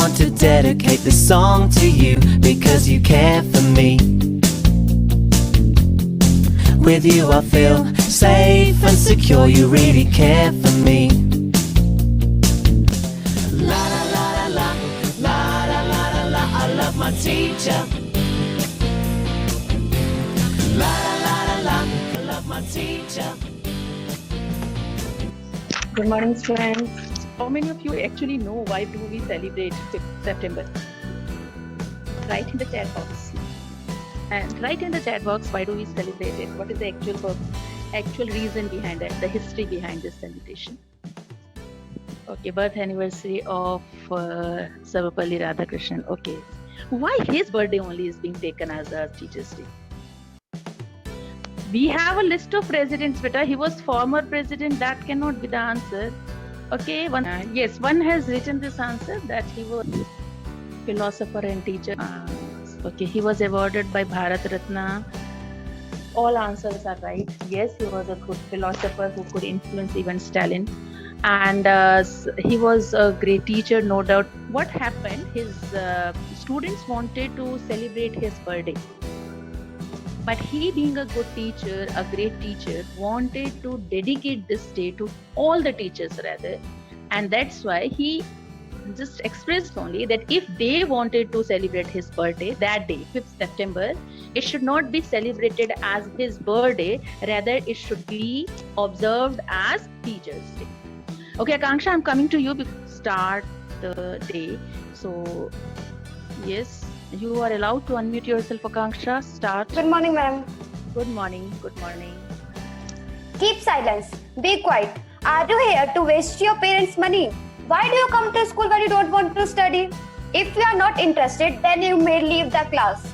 want to dedicate this song to you because you care for me. With you I feel safe and secure, you really care for me. La la la la la, la la la la la, I love my teacher. La la la la la, I love my teacher. Good morning, students. How many of you actually know why do we celebrate 5th September? Write in the chat box. And write in the chat box, why do we celebrate it? What is the actual reason behind it, the history behind this celebration? Okay, birth anniversary of Sarvepalli Radhakrishnan. Okay, why his birthday only is being taken as a Teachers' Day? We have a list of presidents, beta. He was former president. That cannot be the answer. Okay, one has written this answer that he was philosopher and teacher. Okay, he was awarded by Bharat Ratna. All answers are right. Yes, he was a good philosopher who could influence even Stalin. And he was a great teacher, no doubt. What happened? His students wanted to celebrate his birthday. But he, being a good teacher, a great teacher, wanted to dedicate this day to all the teachers rather. And that's why he just expressed only that if they wanted to celebrate his birthday that day, 5th September, it should not be celebrated as his birthday, rather it should be observed as Teachers' Day. Okay, Akanksha, I'm coming to you to start the day. So, yes. You are allowed to unmute yourself, Akanksha. Start. Good morning, ma'am. Good morning. Good morning. Keep silence. Be quiet. Are you here to waste your parents' money? Why do you come to school when you don't want to study? If you are not interested, then you may leave the class.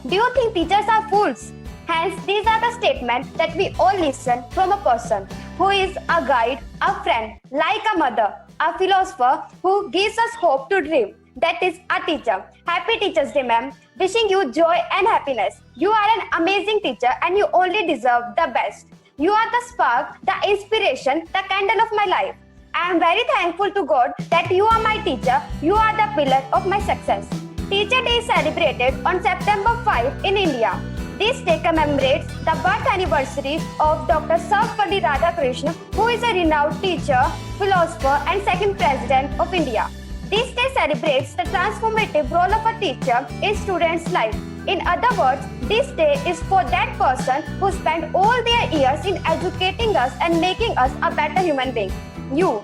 Do you think teachers are fools? Hence, these are the statements that we all listen from a person who is a guide, a friend, like a mother, a philosopher who gives us hope to dream. That is a teacher. Happy Teachers' Day, ma'am. Wishing you joy and happiness. You are an amazing teacher and you only deserve the best. You are the spark, the inspiration, the candle of my life. I am very thankful to God that you are my teacher. You are the pillar of my success. Teacher Day is celebrated on September 5 in India. This day commemorates the birth anniversary of Dr. Sarvepalli Radhakrishnan, who is a renowned teacher, philosopher and second president of India. This day celebrates the transformative role of a teacher in students' life. In other words, this day is for that person who spent all their years in educating us and making us a better human being. You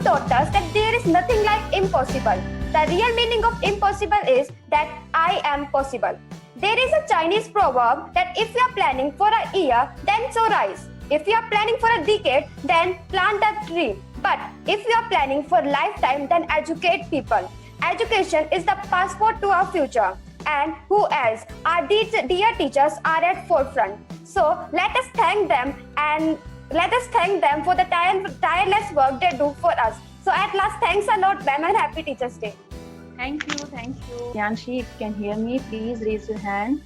taught us that there is nothing like impossible. The real meaning of impossible is that I am possible. There is a Chinese proverb that if you are planning for a year, then sow rice. If you are planning for a decade, then plant a tree. But if you are planning for lifetime, then educate people. Education is the passport to our future. And who else? Our dear teachers are at forefront. So let us thank them for the tireless work they do for us. So at last, thanks a lot, ma'am, and happy Teachers' Day. Thank you. Yanshi, if you can hear me, please raise your hand.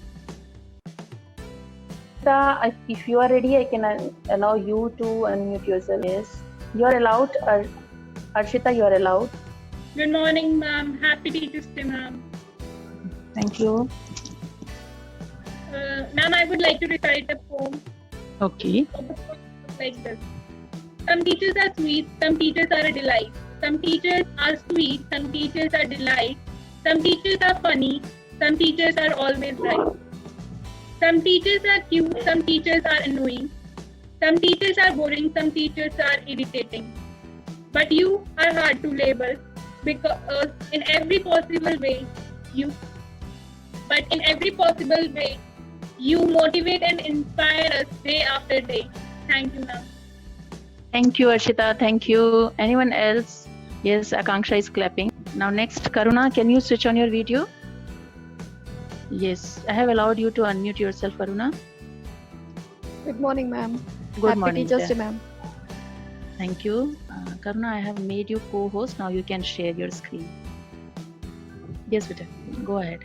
If you are ready, I can allow you to unmute yourself. Yes. You are allowed. Arshita, you are allowed. Good morning, ma'am. Happy Teachers' Day, ma'am. Thank you. Ma'am, I would like to recite a poem. Okay. Like this. Some teachers are sweet, some teachers are a delight. Some teachers are sweet, some teachers are delight. Some teachers are funny, some teachers are always right. Some teachers are cute, some teachers are annoying. Some teachers are boring, some teachers are irritating. But you are hard to label because in every possible way you motivate and inspire us day after day. Thank you, ma'am. Thank you, Arshita. Thank you. Anyone else? Yes, Akanksha is clapping. Now next, Karuna, can you switch on your video? Yes, I have allowed you to unmute yourself, Karuna. Good morning, ma'am. Good morning. Happy Teachers' Day, ma'am. Thank you. Karuna, I have made you co-host. Now you can share your screen. Yes, Vita, go ahead.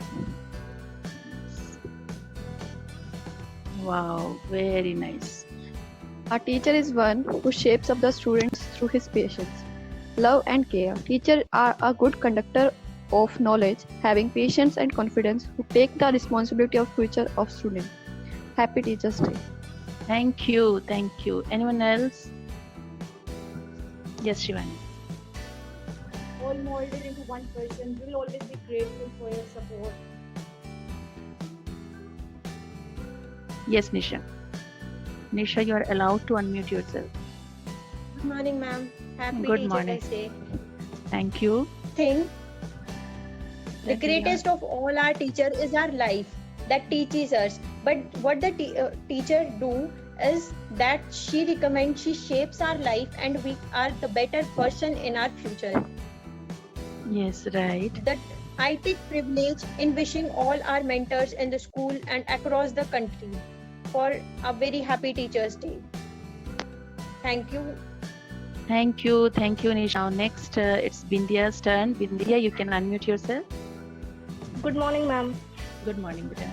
Wow, very nice. Our teacher is one who shapes up the students through his patience. love and care. Teachers are a good conductor of knowledge, having patience and confidence who take the responsibility of future of student. Happy Teachers Day. Thank you. Thank you. Anyone else? Yes, Shivani. All molded into one person. We'll always be grateful for your support. Yes, Nisha. Nisha, you are allowed to unmute yourself. Good morning, ma'am. Happy Good Teachers morning. Day. Thank you. Think the Thank you, greatest of all our teacher is our life that teaches us. But what the teacher do is that she recommends, she shapes our life, and we are the better person in our future. Yes, right. That I take privilege in wishing all our mentors in the school and across the country for a very happy Teachers Day. Thank you. Thank you. Thank you, Nisha. Now next, it's Bindya's turn. Bindya, you can unmute yourself. Good morning, ma'am. Good morning, Bindya.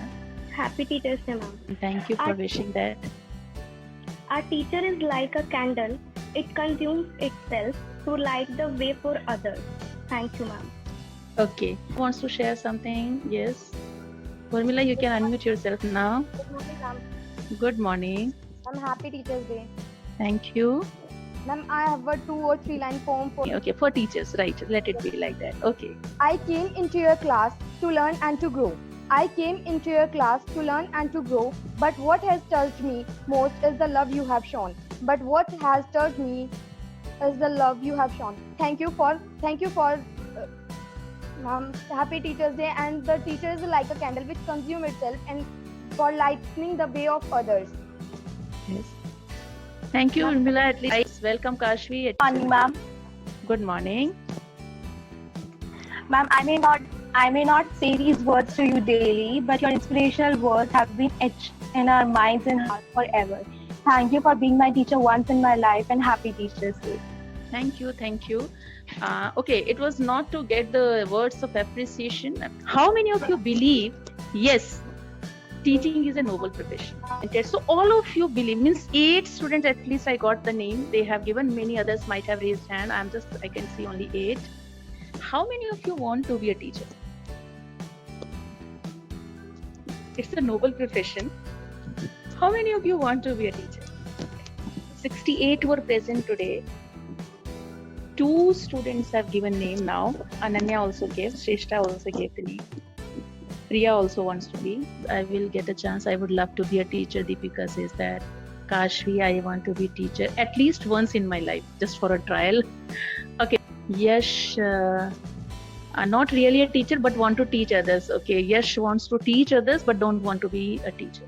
Happy Teachers Day, ma'am. Thank you for wishing that. Our teacher is like a candle. It consumes itself to light the way for others. Thank you, ma'am. Okay. Who wants to share something? Yes. Urmila, you can unmute yourself now. Good morning, ma'am. Good morning. I'm Happy Teachers Day. Thank you. Ma'am, I have a 2 or 3 line poem for Okay, for teachers, right? Let it be like that. Okay. I came into your class to learn and to grow. I came into your class to learn and to grow. But what has touched me most is the love you have shown. But what has touched me is the love you have shown. Thank you for ma'am, Happy Teachers Day. And the teacher is like a candle which consumes itself and for lightening the way of others. Yes. Thank you, Urmila. At least welcome, Kashvi. Good morning, ma'am. Good morning. Ma'am, I may not say these words to you daily, but your inspirational words have been etched in our minds and hearts forever. Thank you for being my teacher once in my life, and happy Teachers Day. Thank you. Thank you. Okay, it was not to get the words of appreciation. How many of you believe, yes, teaching is a noble profession? So all of you believe, means 8 students at least I got the name. They have given, many others might have raised hand. I can see only 8. How many of you want to be a teacher? It's a noble profession. How many of you want to be a teacher? 68 were present today. 2 students have given name now. Ananya also gave, Shrestha also gave the name. Priya also wants to be. I will get a chance. I would love to be a teacher. Deepika says that. Kashvi, I want to be teacher at least once in my life, just for a trial. Okay. Yash, not really a teacher, but want to teach others. Okay. Yash wants to teach others, but don't want to be a teacher.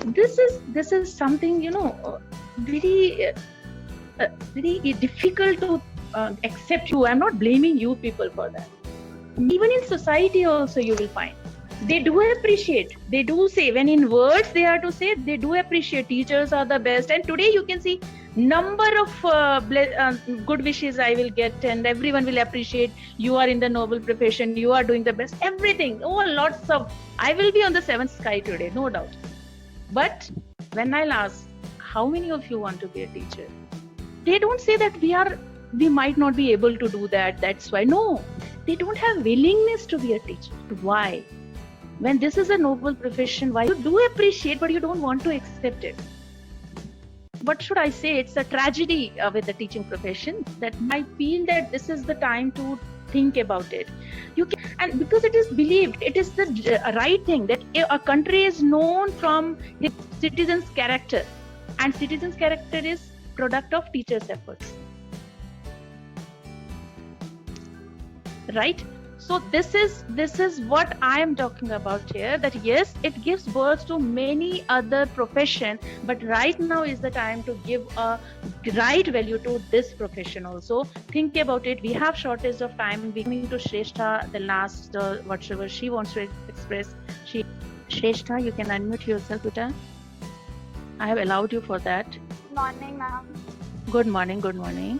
This is something, very difficult to accept. You. I'm not blaming you people for that. Even in society also you will find they do appreciate, they do say, when in words they are to say, they do appreciate teachers are the best. And today you can see number of good wishes I will get, and everyone will appreciate you are in the noble profession, you are doing the best, everything. Oh, lots of, I will be on the 7th sky today, no doubt. But when I'll ask how many of you want to be a teacher, they don't say that we might not be able to do that, that's why. No, they don't have willingness to be a teacher. Why? When this is a noble profession, why? You do appreciate, but you don't want to accept it. What should I say? It's a tragedy with the teaching profession, that I feel that this is the time to think about it. And because it is believed, it is the right thing, that a country is known from its citizens' character, and citizens' character is product of teachers' efforts. Right? So this is what I am talking about here, that yes, it gives birth to many other profession, but right now is the time to give a right value to this profession also. Think about it. We have shortage of time. We're coming to Shrestha, the last whatever she wants to express. Shrestha, you can unmute yourself, Uta. I have allowed you for that. Good morning, ma'am. Good morning. Good morning.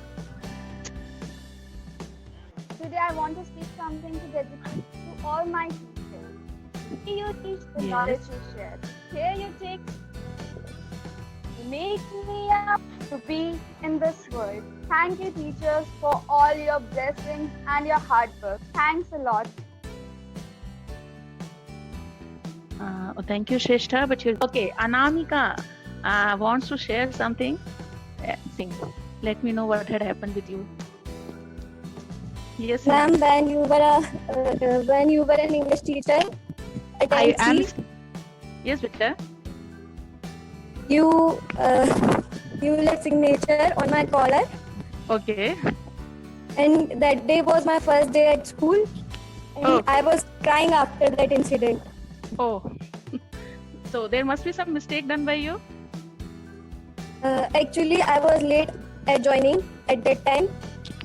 Today I want to speak something to dedicate to all my teachers. Here you teach the Yes. knowledge you share. Here you take, you make me up to be in this world. Thank you, teachers, for all your blessings and your hard work. Thanks a lot. Thank you, Shrestha. But you okay? Anamika wants to share something. Sing. Let me know what had happened with you. Yes, Ma'am, when you were an English teacher at I am. NC, Yes, Victor. you left signature on my collar, Okay. and that day was my first day at school, and Oh. I was crying after that incident. Oh. So there must be some mistake done by you. Actually, I was late at joining at that time,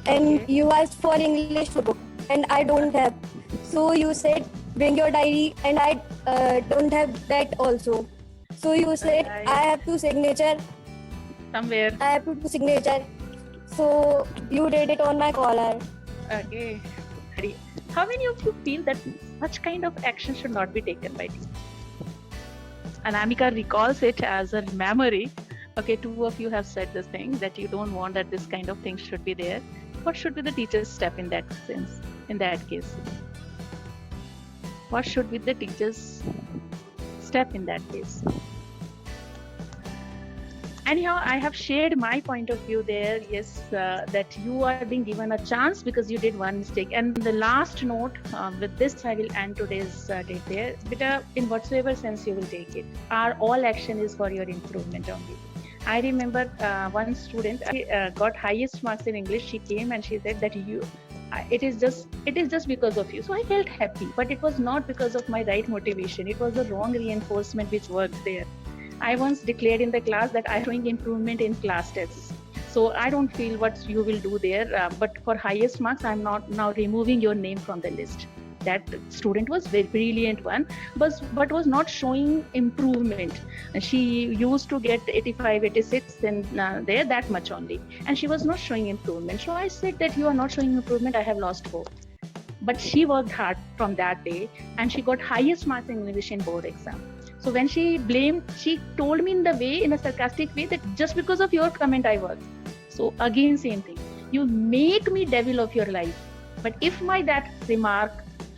and Okay. you asked for English book, and I don't have. So you said bring your diary, and I don't have that also. So you said Right. I have to signature. Somewhere. I have to do signature. So you did it on my collar. Okay. How many of you feel that such kind of action should not be taken by teachers? Anamika recalls it as a memory. Okay, two of you have said this thing that you don't want that this kind of thing should be there. What should be the teacher's step in that sense, in that case? What should be the teacher's step in that case? Anyhow, I have shared my point of view there. Yes, that you are being given a chance because you did one mistake. And the last note, with this I will end today's date there. But in whatsoever sense you will take it, our all action is for your improvement only. I remember one student got highest marks in English. She came and she said that it is just because of you. So I felt happy, but it was not because of my right motivation. It was the wrong reinforcement which worked there. I once declared in the class that I am showing improvement in class tests. So I don't feel what you will do there. But for highest marks, I'm not now removing your name from the list. That student was very brilliant one, but was not showing improvement. She used to get 85, 86 and there that much only. And she was not showing improvement. So I said that you are not showing improvement, I have lost hope. But she worked hard from that day and she got highest marks in English in board exam. So when she told me in a sarcastic way that just because of your comment I worked. So again, same thing. You make me devil of your life. But if that remark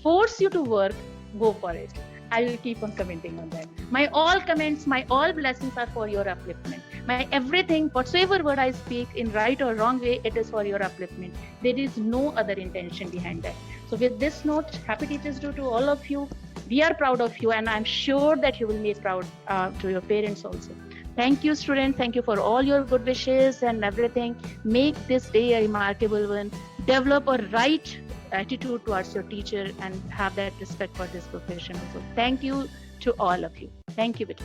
force you to work, go for it. I will keep on commenting on that. My all comments, my all blessings are for your upliftment. My everything, whatsoever word I speak in right or wrong way, it is for your upliftment. There is no other intention behind that. So with this note, happy Teachers Day to all of you. We are proud of you and I'm sure that you will make proud to your parents also. Thank you, students. Thank you for all your good wishes and everything. Make this day a remarkable one. Develop a right attitude towards your teacher and have that respect for this profession also. Thank you to all of you. Thank you, Beta.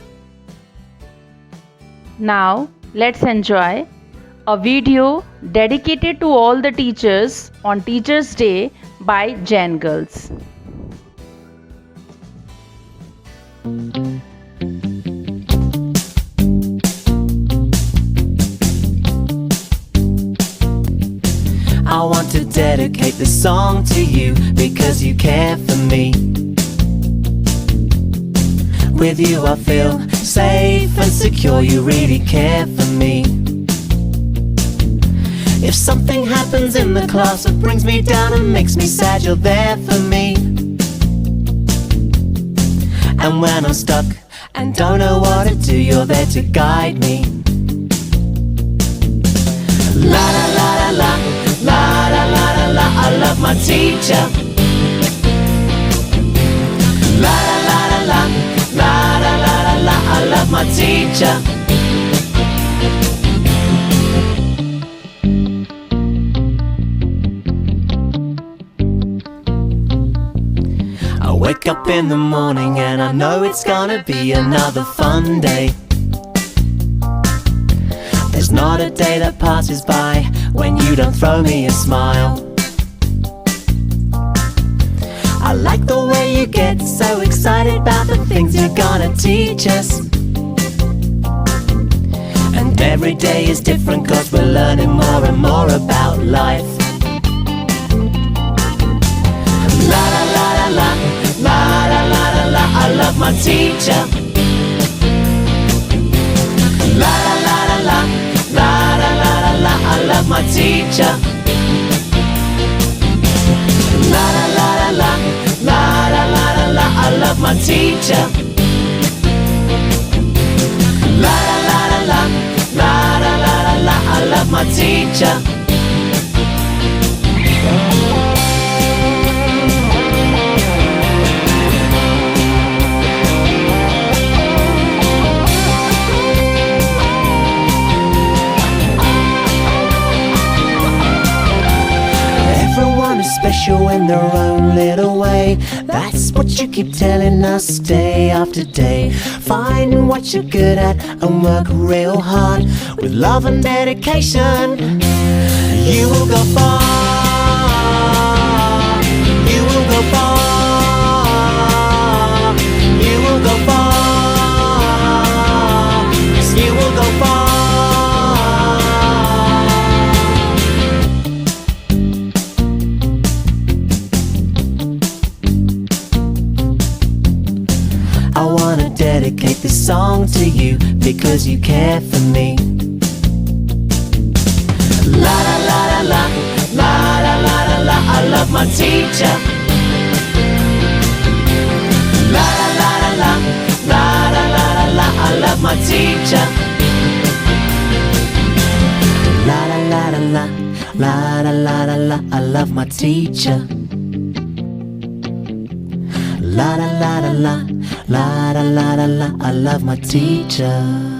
Now, let's enjoy a video dedicated to all the teachers on Teachers' Day by Jain Girls. I want to dedicate this song to you because you care for me. With you I feel safe and secure, you really care for me. If something happens in the class that brings me down and makes me sad, you're there for me. And when I'm stuck and don't know what to do, you're there to guide me. La la la la la, la la la la la, I love my teacher. La la la la la, la la la la la, I love my teacher. I wake up in the morning and I know it's gonna be another fun day. There's not a day that passes by when you don't throw me a smile. I like the way you get so excited about the things you're gonna teach us. And every day is different 'cause we're learning more and more about life. La la la la la, la la la la la, I love my teacher. La la la la la, la la la la la, I love my teacher. teacher. La la la la la, la la la la la, I love my teacher. La la la la la, la la la la la, I love my teacher. Everyone is special in their own little way. That's what you keep telling us day after day. Find what you're good at and work real hard with love and dedication. You will go far. You will go far. You will go far. Yes, you will go far. I wanna dedicate this song to you because you care for me. La la la la la, la la la la la, I love my teacher. La la la la la, la la la la la, I love my teacher. La la la la la, la la la la la, I love my teacher. La la la la la, la la la la la, I love my teacher.